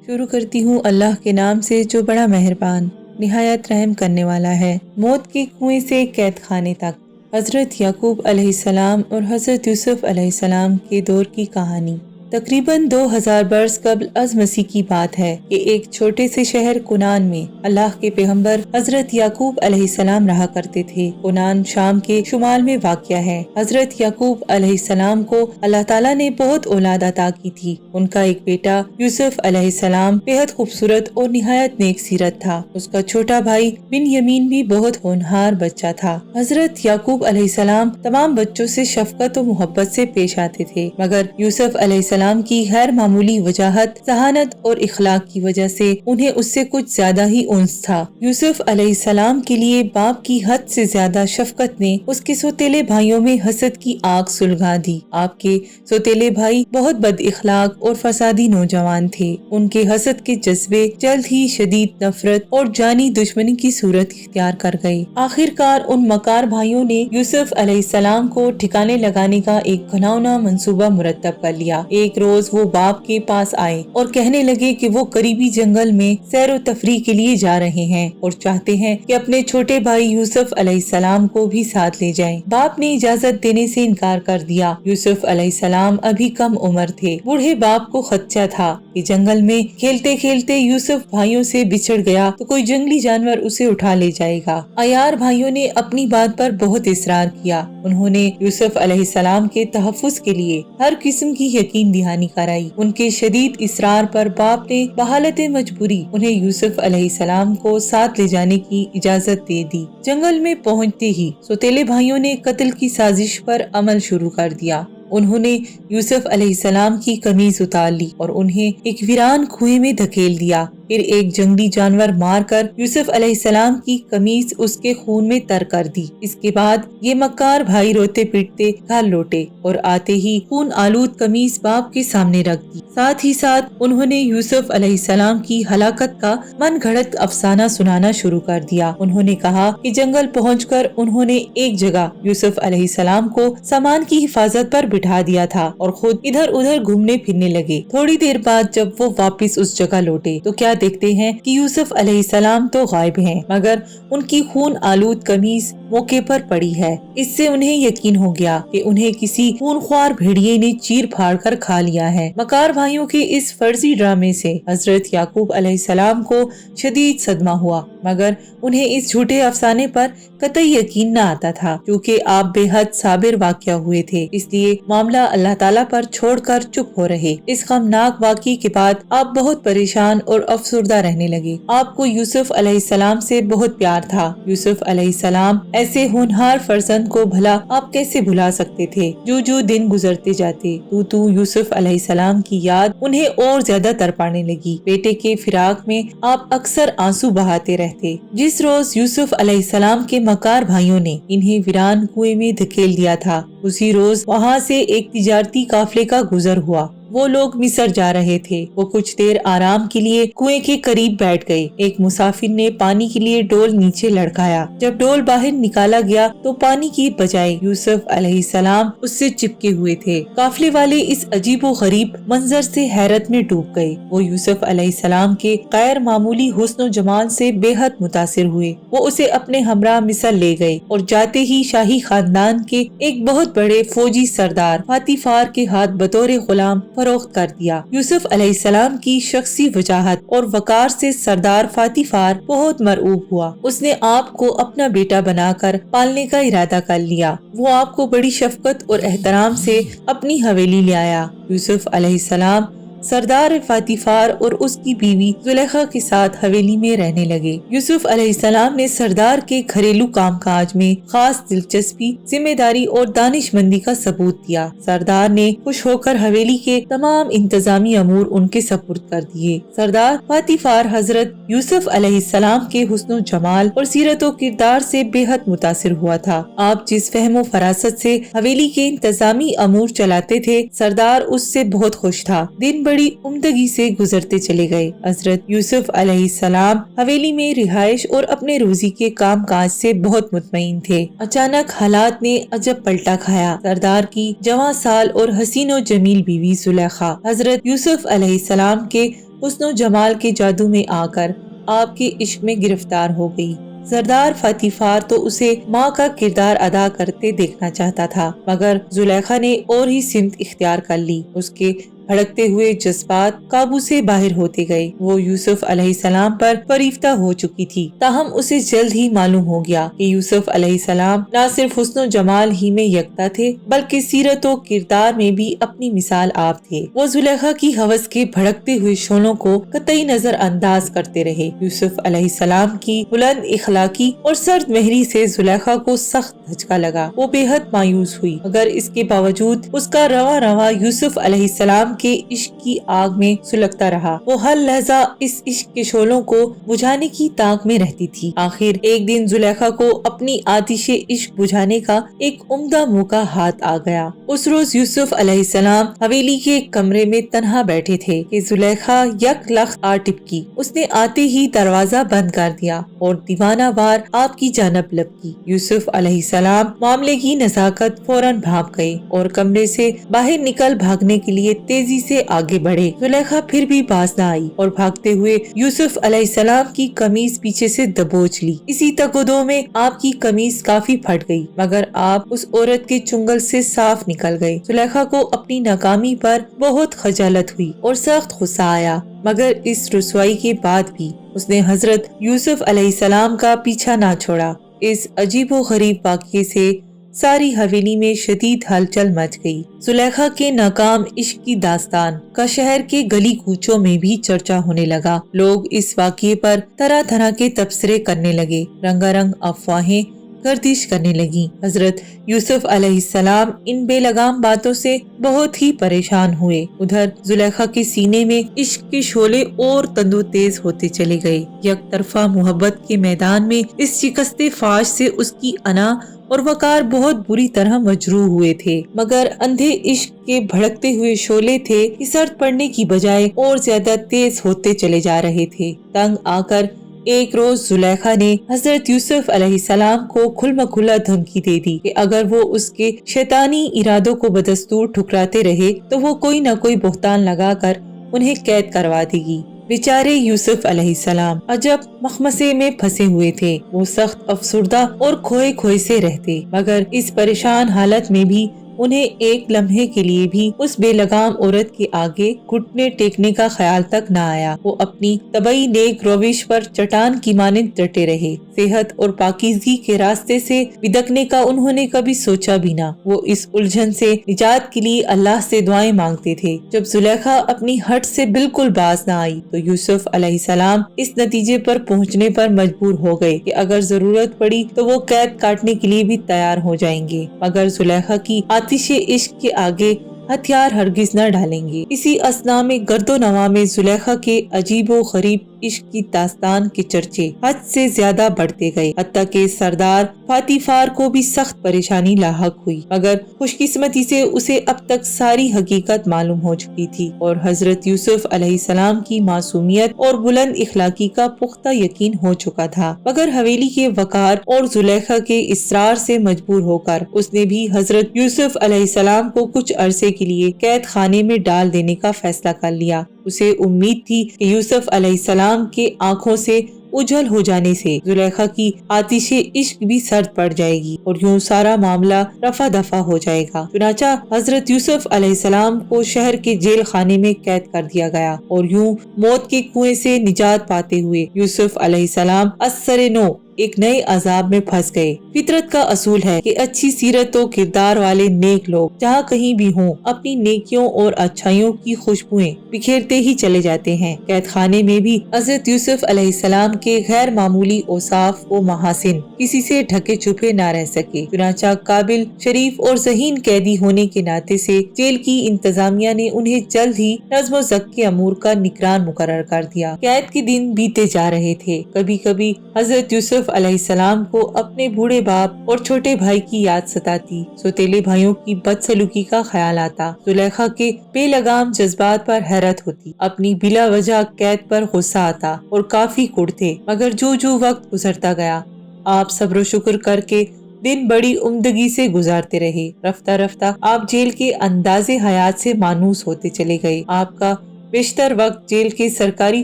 شروع کرتی ہوں اللہ کے نام سے جو بڑا مہربان نہایت رحم کرنے والا ہے۔ موت کے کنویں سے قید خانے تک، حضرت یعقوب علیہ السلام اور حضرت یوسف علیہ السلام کے دور کی کہانی۔ تقریباً 2000 برس قبل از مسیح کی بات ہے کہ ایک چھوٹے سے شہر کنان میں اللہ کے پیغمبر حضرت یعقوب علیہ السلام رہا کرتے تھے۔ کنان شام کے شمال میں واقع ہے۔ حضرت یعقوب علیہ السلام کو اللہ تعالیٰ نے بہت اولاد عطا کی تھی۔ ان کا ایک بیٹا یوسف علیہ السلام بہت خوبصورت اور نہایت نیک سیرت تھا۔ اس کا چھوٹا بھائی بن یمین بھی بہت ہونہار بچہ تھا۔ حضرت یعقوب علیہ السلام تمام بچوں سے شفقت و محبت سے پیش آتے تھے، مگر یوسف علیہ السلام کی غیر معمولی وجاہت، ذہانت اور اخلاق کی وجہ سے انہیں اس سے کچھ زیادہ ہی انس تھا۔ یوسف علیہ السلام کے لیے باپ کی حد سے زیادہ شفقت نے اس کے سوتیلے بھائیوں میں حسد کی آگ سلگا دی۔ آپ کے سوتیلے بھائی بہت بد اخلاق اور فسادی نوجوان تھے۔ ان کے حسد کے جذبے جلد ہی شدید نفرت اور جانی دشمنی کی صورت اختیار کر گئے۔ آخر کار ان مکار بھائیوں نے یوسف علیہ السلام کو ٹھکانے لگانے کا ایک گھناؤنا منصوبہ مرتب کر لیا۔ ایک روز وہ باپ کے پاس آئے اور کہنے لگے کہ وہ قریبی جنگل میں سیر و تفریح کے لیے جا رہے ہیں اور چاہتے ہیں کہ اپنے چھوٹے بھائی یوسف علیہ السلام کو بھی ساتھ لے جائیں۔ باپ نے اجازت دینے سے انکار کر دیا۔ یوسف علیہ السلام ابھی کم عمر تھے۔ بوڑھے باپ کو خدشہ تھا کہ جنگل میں کھیلتے کھیلتے یوسف بھائیوں سے بچھڑ گیا تو کوئی جنگلی جانور اسے اٹھا لے جائے گا۔ عیار بھائیوں نے اپنی بات پر بہت اصرار کیا۔ انہوں نے یوسف علیہ السلام کے تحفظ کے لیے ہر قسم کی یقین دہانی کرائی۔ ان کے شدید اصرار پر باپ نے بحالت مجبوری انہیں یوسف علیہ السلام کو ساتھ لے جانے کی اجازت دے دی۔ جنگل میں پہنچتے ہی سوتیلے بھائیوں نے قتل کی سازش پر عمل شروع کر دیا۔ انہوں نے یوسف علیہ السلام کی قمیض اتار لی اور انہیں ایک ویران کنویں میں دھکیل دیا۔ پھر ایک جنگلی جانور مار کر یوسف علیہ السلام کی قمیض اس کے خون میں تر کر دی۔ اس کے بعد یہ مکار بھائی روتے پیٹتے گھر لوٹے اور آتے ہی خون آلود قمیض باپ کے سامنے رکھ دی۔ ساتھ ہی ساتھ انہوں نے یوسف علیہ السلام کی ہلاکت کا من گھڑت افسانہ سنانا شروع کر دیا۔ انہوں نے کہا کہ جنگل پہنچ کر انہوں نے ایک جگہ یوسف علیہ السلام کو سامان کی حفاظت پر بٹھا دیا تھا اور خود ادھر ادھر گھومنے پھرنے لگے۔ تھوڑی دیر بعد جب وہ واپس اس جگہ لوٹے تو کیا دیکھتے ہیں کہ یوسف علیہ السلام تو غائب ہیں، مگر ان کی خون آلود قمیض موقع پر پڑی ہے۔ اس سے انہیں یقین ہو گیا کہ انہیں کسی خونخوار بھیڑیے نے چیر پھاڑ کر کھا لیا ہے۔ مکار بھائیوں کے اس فرضی ڈرامے سے حضرت یعقوب علیہ السلام کو شدید صدمہ ہوا، مگر انہیں اس جھوٹے افسانے پر قطعی یقین نہ آتا تھا، کیونکہ آپ بے حد صابر واقع ہوئے تھے، اس لیے معاملہ اللہ تعالیٰ پر چھوڑ کر چپ ہو رہے۔ اس غمناک واقعے کے بعد آپ بہت پریشان اور افسردہ رہنے لگے۔ آپ کو یوسف علیہ السلام سے بہت پیار تھا۔ یوسف علیہ السلام ایسے ہونہار فرزند کو بھلا آپ کیسے بھلا سکتے تھے؟ جو جو دن گزرتے جاتے تو یوسف علیہ السلام کی یاد انہیں اور زیادہ تڑپانے لگی۔ بیٹے کے فراق میں آپ اکثر آنسو بہاتے رہتے۔ جس روز یوسف علیہ السلام کے مکار بھائیوں نے انہیں ویران کنویں میں دھکیل دیا تھا، اسی روز وہاں سے ایک تجارتی قافلے کا گزر ہوا۔ وہ لوگ مصر جا رہے تھے۔ وہ کچھ دیر آرام کے لیے کنویں کے قریب بیٹھ گئے۔ ایک مسافر نے پانی کے لیے ڈول نیچے لڑکایا۔ جب ڈول باہر نکالا گیا تو پانی کی بجائے یوسف علیہ السلام اس سے چپکے ہوئے تھے۔ قافلے والے اس عجیب و غریب منظر سے حیرت میں ڈوب گئے۔ وہ یوسف علیہ السلام کے غیر معمولی حسن و جمال سے بے حد متاثر ہوئے۔ وہ اسے اپنے ہمراہ مصر لے گئے اور جاتے ہی شاہی خاندان کے ایک بہت بڑے فوجی سردار فاتیفار کے ہاتھ بطور غلام فروخت کر دیا۔ یوسف علیہ السلام کی شخصی وجاہت اور وقار سے سردار فاتیفار بہت مرعوب ہوا۔ اس نے آپ کو اپنا بیٹا بنا کر پالنے کا ارادہ کر لیا۔ وہ آپ کو بڑی شفقت اور احترام سے اپنی حویلی لے آیا۔ یوسف علیہ السلام سردار فاتیفار اور اس کی بیوی زلیخا کے ساتھ حویلی میں رہنے لگے۔ یوسف علیہ السلام نے سردار کے گھریلو کام کاج میں خاص دلچسپی، ذمہ داری اور دانش مندی کا ثبوت دیا۔ سردار نے خوش ہو کر حویلی کے تمام انتظامی امور ان کے سپرد کر دیے۔ سردار فاتیفار حضرت یوسف علیہ السلام کے حسن و جمال اور سیرت و کردار سے بے حد متاثر ہوا تھا۔ آپ جس فہم و فراست سے حویلی کے انتظامی امور چلاتے تھے، سردار اس سے بہت خوش تھا۔ دن بڑی عمدگی سے گزرتے چلے گئے۔ حضرت یوسف علیہ السلام حویلی میں رہائش اور اپنے روزی کے کام کاج سے بہت مطمئن تھے۔ اچانک حالات نے عجب پلٹا کھایا۔ سردار کی جوان سال اور حسین و جمیل بیوی زلیخا حضرت یوسف علیہ السلام کے حسن و جمال کے جادو میں آ کر آپ کے عشق میں گرفتار ہو گئی۔ سردار فتح فار تو اسے ماں کا کردار ادا کرتے دیکھنا چاہتا تھا، مگر زلیخا نے اور ہی سمت اختیار کر لی۔ اس کے بھڑکتے ہوئے جذبات قابو سے باہر ہوتے گئے۔ وہ یوسف علیہ السلام پر فریفتہ ہو چکی تھی، تاہم اسے جلد ہی معلوم ہو گیا کہ یوسف علیہ السلام نہ صرف حسن و جمال ہی میں یکتا تھے بلکہ سیرت و کردار میں بھی اپنی مثال آپ تھے۔ وہ زلیخا کی ہوس کے بھڑکتے ہوئے شعلوں کو قطعی نظر انداز کرتے رہے۔ یوسف علیہ السلام کی بلند اخلاقی اور سرد مہری سے زلیخا کو سخت دھچکا لگا۔ وہ بے حد مایوس ہوئی، مگر اس کے باوجود اس کا رواں رواں یوسف علیہ السلام کے عشق کی آگ میں سلگتا رہا۔ وہ ہر لحظہ اس عشق کے شعلوں کو بجھانے کی تاک میں رہتی تھی۔ آخر ایک دن زلیخا کو اپنی آتش عشق بجھانے کا ایک عمدہ موقع ہاتھ آ گیا۔ اس روز یوسف علیہ السلام حویلی کے کمرے میں تنہا بیٹھے تھے کہ زلیخا یک لخت آ ٹپکی۔ اس نے آتے ہی دروازہ بند کر دیا اور دیوانہ وار آپ کی جانب لپکی۔ یوسف علیہ السلام معاملے کی نزاکت فوراً بھانپ گئے اور کمرے سے باہر نکل بھاگنے کے لیے تیزی سے آگے بڑھے۔ زلیخا پھر بھی باز نہ آئی اور بھاگتے ہوئے یوسف علیہ السلام کی قمیض پیچھے سے دبوچ لی۔ اسی تگودو میں آپ کی قمیض کافی پھٹ گئی، مگر آپ اس عورت کے چنگل سے صاف نکل گئے۔ زلیخا کو اپنی ناکامی پر بہت خجالت ہوئی اور سخت غصہ آیا، مگر اس رسوائی کے بعد بھی اس نے حضرت یوسف علیہ السلام کا پیچھا نہ چھوڑا۔ اس عجیب و غریب واقعے سے ساری حویلی میں شدید ہلچل مچ گئی۔ زلیخا کے ناکام عشق کی داستان کا شہر کے گلی کوچوں میں بھی چرچا ہونے لگا۔ لوگ اس واقعے پر طرح طرح کے تبصرے کرنے لگے، رنگا رنگ افواہیں گردش کرنے لگی۔ حضرت یوسف علیہ السلام ان بے لگام باتوں سے بہت ہی پریشان ہوئے۔ ادھر زلیخا کے سینے میں عشق کے شعلے اور تندو تیز ہوتے چلے گئے۔ یک طرفہ محبت کے میدان میں اس شکست فاش سے اس کی انا اور وقار بہت بری طرح مجروح ہوئے تھے، مگر اندھے عشق کے بھڑکتے ہوئے شعلے تھے کہ سرد پڑنے کی بجائے اور زیادہ تیز ہوتے چلے جا رہے تھے۔ تنگ آ کر ایک روز زلیخا نے حضرت یوسف علیہ السلام کو کھلا کھلا دھمکی دے دی کہ اگر وہ اس کے شیطانی ارادوں کو بدستور ٹھکراتے رہے تو وہ کوئی نہ کوئی بہتان لگا کر انہیں قید کروا دے گی۔ بیچارے یوسف علیہ السلام عجب مخمصے میں پھنسے ہوئے تھے۔ وہ سخت افسردہ اور کھوئے کھوئے سے رہتے، مگر اس پریشان حالت میں بھی انہیں ایک لمحے کے لیے بھی اس بے لگام عورت کے آگے گھٹنے ٹیکنے کا خیال تک نہ آیا۔ وہ اپنی طبعی نیک روش پر چٹان کی مانند ڈٹے رہے۔ صحت اور پاکیزگی کے راستے سے بدکنے کا انہوں نے کبھی سوچا بھی نہ۔ وہ اس الجھن سے نجات کے لیے اللہ سے دعائیں مانگتے تھے۔ جب زلیخا اپنی ہٹ سے بالکل باز نہ آئی تو یوسف علیہ السلام اس نتیجے پر پہنچنے پر مجبور ہو گئے کہ اگر ضرورت پڑی تو وہ قید کاٹنے کے لیے بھی تیار ہو جائیں گے، مگر زلیخا کی آتش عشق کے آگے ہتھیار ہرگز نہ ڈالیں گے۔ اسی اثنا میں گرد و نواح میں زلیخا کے عجیب و غریب عشق کی داستان کے چرچے حد سے زیادہ بڑھتے گئے، حتیٰ کہ سردار فتح فار کو بھی سخت پریشانی لاحق ہوئی، مگر خوش قسمتی سے اسے اب تک ساری حقیقت معلوم ہو چکی تھی اور حضرت یوسف علیہ السلام کی معصومیت اور بلند اخلاقی کا پختہ یقین ہو چکا تھا۔ مگر حویلی کے وقار اور زلیخا کے اصرار سے مجبور ہو کر اس نے بھی حضرت یوسف علیہ السلام کو کچھ عرصے کے لیے قید خانے میں ڈال دینے کا فیصلہ کر لیا۔ اسے امید تھی کہ یوسف علیہ السلام کے آنکھوں سے اجھل ہو جانے سے زلیخا کی آتش عشق بھی سرد پڑ جائے گی اور یوں سارا معاملہ رفع دفع ہو جائے گا۔ چنانچہ حضرت یوسف علیہ السلام کو شہر کے جیل خانے میں قید کر دیا گیا اور یوں موت کے کنویں سے نجات پاتے ہوئے یوسف علیہ السلام از سر نو ایک نئے عذاب میں پھنس گئے۔ فطرت کا اصول ہے کہ اچھی سیرت و کردار والے نیک لوگ جہاں کہیں بھی ہوں اپنی نیکیوں اور اچھائیوں کی خوشبوئیں بکھیرتے ہی چلے جاتے ہیں۔ قید خانے میں بھی حضرت یوسف علیہ السلام کے غیر معمولی اوصاف و محاسن کسی سے ڈھکے چھپے نہ رہ سکے۔ چنانچہ قابل، شریف اور ذہین قیدی ہونے کے ناطے سے جیل کی انتظامیہ نے انہیں جلد ہی نظم و ضبط کے امور کا نگران مقرر کر دیا۔ قید کے دن بیتے جا رہے تھے۔ کبھی کبھی حضرت یوسف علیہ السلام کو اپنے بوڑھے باپ اور چھوٹے بھائی کی یاد ستاتی، سوتیلے بھائیوں کی بدسلوکی کا خیال آتا، زلیخا کے بے لگام جذبات پر حیرت ہوتی، اپنی بلا وجہ قید پر غصہ آتا اور کافی کڑتے، مگر جو وقت گزرتا گیا آپ صبر و شکر کر کے دن بڑی عمدگی سے گزارتے رہے۔ رفتہ رفتہ آپ جیل کے انداز حیات سے مانوس ہوتے چلے گئے۔ آپ کا بیشتر وقت جیل کے سرکاری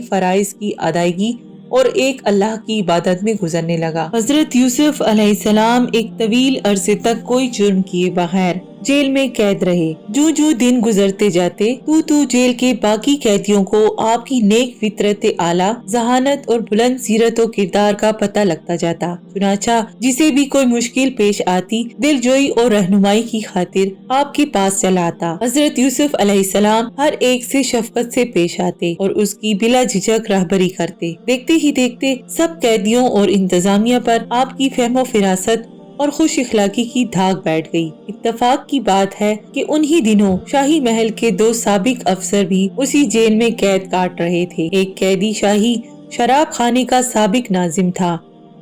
فرائض کی ادائیگی اور ایک اللہ کی عبادت میں گزرنے لگا۔ حضرت یوسف علیہ السلام ایک طویل عرصے تک کوئی جرم کیے بغیر جیل میں قید رہے۔ جو دن گزرتے جاتے تو جیل کے باقی قیدیوں کو آپ کی نیک فطرت اعلیٰ، ذہانت اور بلند سیرت و کردار کا پتہ لگتا جاتا۔ چنانچہ جسے بھی کوئی مشکل پیش آتی، دل جوئی اور رہنمائی کی خاطر آپ کے پاس چلا آتا۔ حضرت یوسف علیہ السلام ہر ایک سے شفقت سے پیش آتے اور اس کی بلا جھجک رہبری کرتے۔ دیکھتے ہی دیکھتے سب قیدیوں اور انتظامیہ پر آپ کی فہم و فراست اور خوش اخلاقی کی دھاگ بیٹھ گئی۔ اتفاق کی بات ہے کہ انہی دنوں شاہی محل کے 2 سابق افسر بھی اسی جیل میں قید کاٹ رہے تھے۔ ایک قیدی شاہی شراب خانے کا سابق ناظم تھا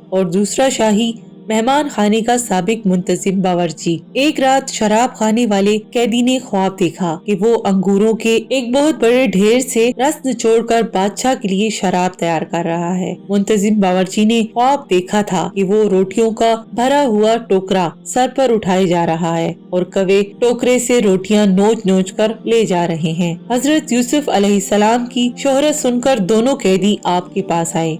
اور دوسرا شاہی مہمان خانے کا سابق منتظم باورچی۔ ایک رات شراب خانے والے قیدی نے خواب دیکھا کہ وہ انگوروں کے ایک بہت بڑے ڈھیر سے رس نچوڑ کر بادشاہ کے لیے شراب تیار کر رہا ہے۔ منتظم باورچی نے خواب دیکھا تھا کہ وہ روٹیوں کا بھرا ہوا ٹوکرا سر پر اٹھائے جا رہا ہے اور کوے ٹوکرے سے روٹیاں نوچ نوچ کر لے جا رہے ہیں۔ حضرت یوسف علیہ السلام کی شہرت سن کر دونوں قیدی آپ کے پاس آئے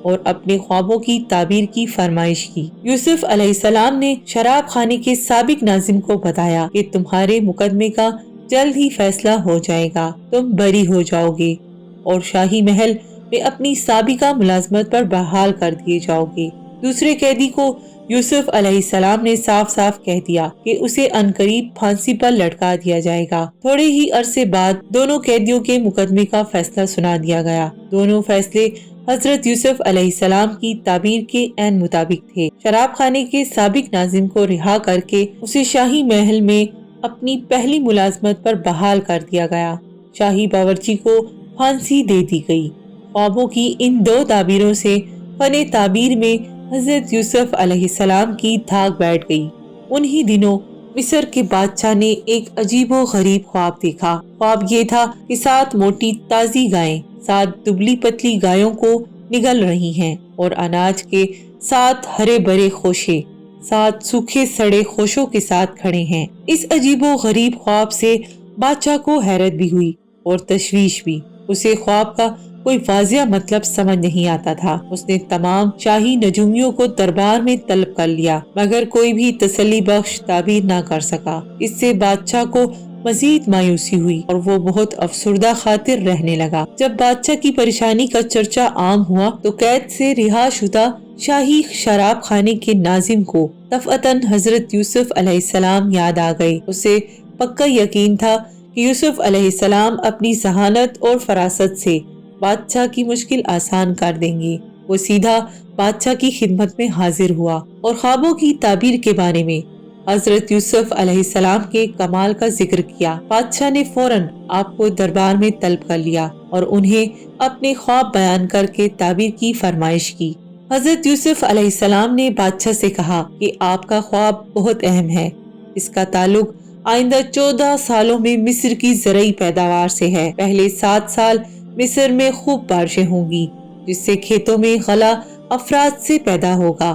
اور اپنے خوابوں کی تعبیر کی فرمائش کی۔ یوسف علیہ السلام نے شراب خانے کے سابق ناظم کو بتایا کہ تمہارے مقدمے کا جلد ہی فیصلہ ہو جائے گا، تم بری ہو جاؤ گے اور شاہی محل میں اپنی سابقہ ملازمت پر بحال کر دیے جاؤ گے۔ دوسرے قیدی کو یوسف علیہ السلام نے صاف صاف کہہ دیا کہ اسے عنقریب پھانسی پر لٹکا دیا جائے گا۔ تھوڑے ہی عرصے بعد دونوں قیدیوں کے مقدمے کا فیصلہ سنا دیا گیا۔ دونوں فیصلے حضرت یوسف علیہ السلام کی تعبیر کے عین مطابق تھے۔ شراب خانے کے سابق ناظم کو رہا کر کے اسے شاہی محل میں اپنی پہلی ملازمت پر بحال کر دیا گیا۔ شاہی باورچی کو پھانسی دے دی گئی۔ خوابوں کی ان 2 تعبیروں سے فن تعبیر میں حضرت یوسف علیہ السلام کی دھاگ بیٹھ گئی۔ انہی دنوں مصر کے بادشاہ نے ایک عجیب و غریب خواب دیکھا۔ خواب یہ تھا کہ 7 موٹی تازی گائیں 7 دبلی پتلی گایوں کو نگل رہی ہیں اور اناج کے 7 ہرے بھرے خوشے 7 سوکھے سڑے خوشوں کے ساتھ کھڑے ہیں۔ اس عجیب و غریب خواب سے بادشاہ کو حیرت بھی ہوئی اور تشویش بھی۔ اسے خواب کا کوئی واضح مطلب سمجھ نہیں آتا تھا۔ اس نے تمام شاہی نجومیوں کو دربار میں طلب کر لیا مگر کوئی بھی تسلی بخش تعبیر نہ کر سکا۔ اس سے بادشاہ کو مزید مایوسی ہوئی اور وہ بہت افسردہ خاطر رہنے لگا۔ جب بادشاہ کی پریشانی کا چرچا عام ہوا تو قید سے رہا شدہ شاہی شراب خانے کے ناظم کو دفعتاً حضرت یوسف علیہ السلام یاد آ گئے۔ اسے پکا یقین تھا کہ یوسف علیہ السلام اپنی ذہانت اور فراست سے بادشاہ کی مشکل آسان کر دیں گے۔ وہ سیدھا بادشاہ کی خدمت میں حاضر ہوا اور خوابوں کی تعبیر کے بارے میں حضرت یوسف علیہ السلام کے کمال کا ذکر کیا۔ بادشاہ نے فوراً آپ کو دربار میں طلب کر لیا اور انہیں اپنے خواب بیان کر کے تعبیر کی فرمائش کی۔ حضرت یوسف علیہ السلام نے بادشاہ سے کہا کہ آپ کا خواب بہت اہم ہے۔ اس کا تعلق آئندہ 14 سالوں میں مصر کی زرعی پیداوار سے ہے۔ پہلے 7 سال مصر میں خوب بارشیں ہوں گی جس سے کھیتوں میں غلہ افراد سے پیدا ہوگا،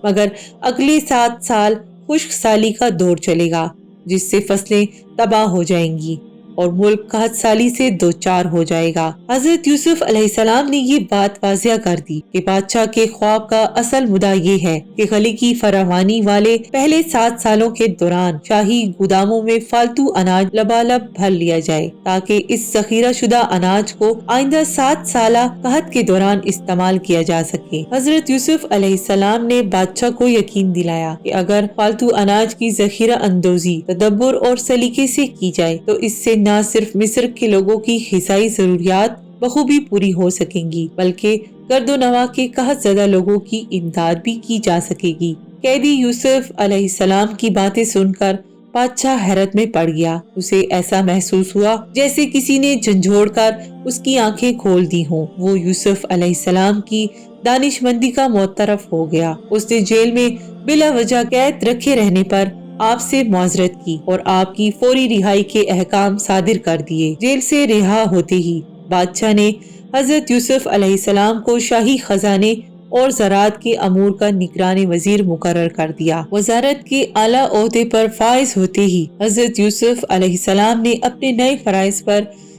مگر اگلے 7 سال خشک سالی کا دور چلے گا جس سے فصلیں تباہ ہو جائیں گی اور ملک قحط سالی سے دوچار ہو جائے گا۔ حضرت یوسف علیہ السلام نے یہ بات واضح کر دی کہ بادشاہ کے خواب کا اصل مدعا یہ ہے کہ غلے کی فراوانی والے پہلے 7 سالوں کے دوران شاہی گوداموں میں فالتو اناج لبالب بھر لیا جائے تاکہ اس ذخیرہ شدہ اناج کو آئندہ 7 سالہ قحط کے دوران استعمال کیا جا سکے۔ حضرت یوسف علیہ السلام نے بادشاہ کو یقین دلایا کہ اگر فالتو اناج کی ذخیرہ اندوزی تدبر اور سلیقے سے کی جائے تو اس سے نہ صرف مصر کے لوگوں کی غذائی ضروریات بخوبی پوری ہو سکیں گی بلکہ گرد و نواح کے قحط زدہ لوگوں کی امداد بھی کی جا سکے گی۔ قیدی یوسف علیہ السلام کی باتیں سن کر بادشاہ حیرت میں پڑ گیا۔ اسے ایسا محسوس ہوا جیسے کسی نے جھنجھوڑ کر اس کی آنکھیں کھول دی ہوں۔ وہ یوسف علیہ السلام کی دانش مندی کا معترف ہو گیا۔ اس نے جیل میں بلا وجہ قید رکھے رہنے پر آپ سے معذرت کی اور آپ کی فوری رہائی کے احکام صادر کر دیے۔ جیل سے رہا ہوتے ہی بادشاہ نے حضرت یوسف علیہ السلام کو شاہی خزانے اور زراعت کے امور کا نگران وزیر مقرر کر دیا۔ وزارت کے اعلیٰ عہدے پر فائز ہوتے ہی حضرت یوسف علیہ السلام نے اپنے نئے فرائض پر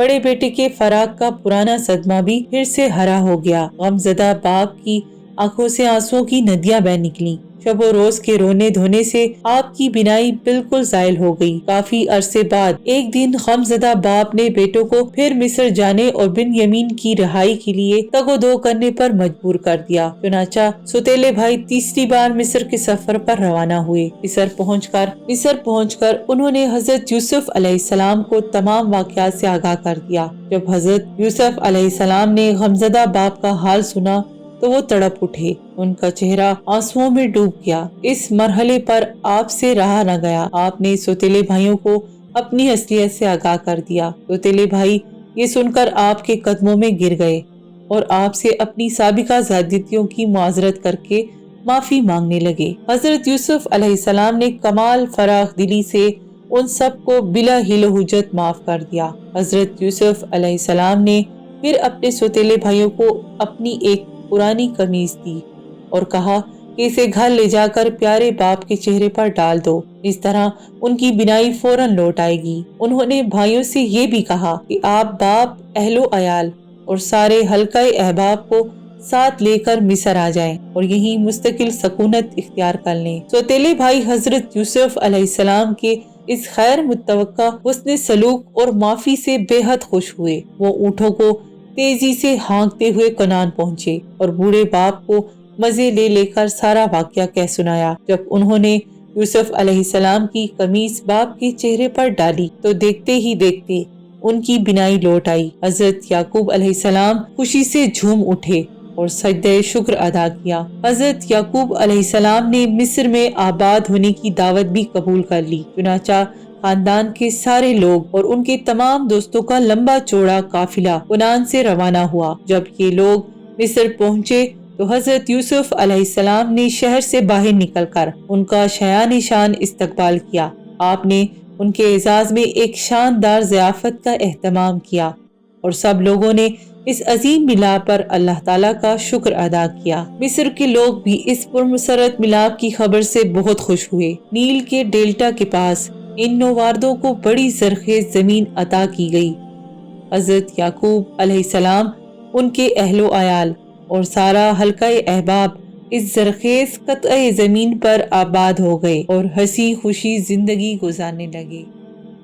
بڑے بیٹے کے فراق کا پرانا صدمہ بھی پھر سے ہرا ہو گیا۔ غمزدہ باپ کی آنکھوں سے آنسوؤں کی ندیاں بہہ نکلی۔ شب و روز کے رونے دھونے سے آپ کی بینائی بالکل زائل ہو گئی۔ کافی عرصے بعد ایک دن غمزدہ باپ نے بیٹوں کو پھر مصر جانے اور بنیامین کی رہائی کے لیے تگ و دو کرنے پر مجبور کر دیا۔ چنانچہ سوتیلے بھائی تیسری بار مصر کے سفر پر روانہ ہوئے۔ مصر پہنچ کر انہوں نے حضرت یوسف علیہ السلام کو تمام واقعات سے آگاہ کر دیا۔ جب حضرت یوسف علیہ السلام نے غمزدہ باپ کا حال سنا تو وہ تڑپ اٹھے، ان کا چہرہ آنسوؤں میں ڈوب گیا۔ اس مرحلے پر آپ سے رہا نہ گیا۔ آپ نے سوتیلے بھائیوں کو اپنی اصلیت سے آگاہ کر دیا۔ سوتیلے بھائی یہ سن کر آپ کے قدموں میں گر گئے اور آپ سے اپنی سابقہ زیادتیوں کی معذرت کر کے معافی مانگنے لگے۔ حضرت یوسف علیہ السلام نے کمال فراخ دلی سے ان سب کو بلا حیل و حجت معاف کر دیا۔ حضرت یوسف علیہ السلام نے پھر اپنے سوتیلے بھائیوں کو اپنی ایک پرانی قمیص دی اور کہا کہ اسے گھر لے جا کر پیارے باپ کے چہرے پر ڈال دو، اس طرح ان کی بینائی فوراً لوٹ آئے گی۔ انہوں نے بھائیوں سے یہ بھی کہا کہ آپ باپ، اہل و عیال اور سارے حلقہ احباب کو ساتھ لے کر مصر آ جائیں اور یہیں مستقل سکونت اختیار کر لیں۔ سوتیلے بھائی حضرت یوسف علیہ السلام کے اس خیر متوقع حسن سلوک اور معافی سے بے حد خوش ہوئے۔ وہ اونٹوں کو تیزی سے ہانکتے ہوئے کنعان پہنچے اور بوڑھے باپ کو مزے لے کر سارا واقعہ کہہ سنایا۔ جب انہوں نے یوسف علیہ السلام کی قمیص باپ کے چہرے پر ڈالی تو دیکھتے ہی دیکھتے ان کی بینائی لوٹ آئی۔ حضرت یعقوب علیہ السلام خوشی سے جھوم اٹھے اور سجدہ شکر ادا کیا۔ حضرت یعقوب علیہ السلام نے مصر میں آباد ہونے کی دعوت بھی قبول کر لی۔ چنانچہ خاندان کے سارے لوگ اور ان کے تمام دوستوں کا لمبا چوڑا قافلہ کنعان سے روانہ ہوا۔ جب یہ لوگ مصر پہنچے تو حضرت یوسف علیہ السلام نے شہر سے باہر نکل کر ان کا شایان شان استقبال کیا۔ آپ نے ان کے اعزاز میں ایک شاندار ضیافت کا اہتمام کیا اور سب لوگوں نے اس عظیم ملاپ پر اللہ تعالیٰ کا شکر ادا کیا۔ مصر کے لوگ بھی اس پرمسرت ملاپ کی خبر سے بہت خوش ہوئے۔ نیل کے ڈیلٹا کے پاس ان نوآوردوں کو بڑی زرخیز زمین عطا کی گئی۔ حضرت یعقوب علیہ السلام، ان کے اہل و عیال اور سارا حلقہ احباب اس زرخیز قطعہ زمین پر آباد ہو گئے اور ہنسی خوشی زندگی گزارنے لگے۔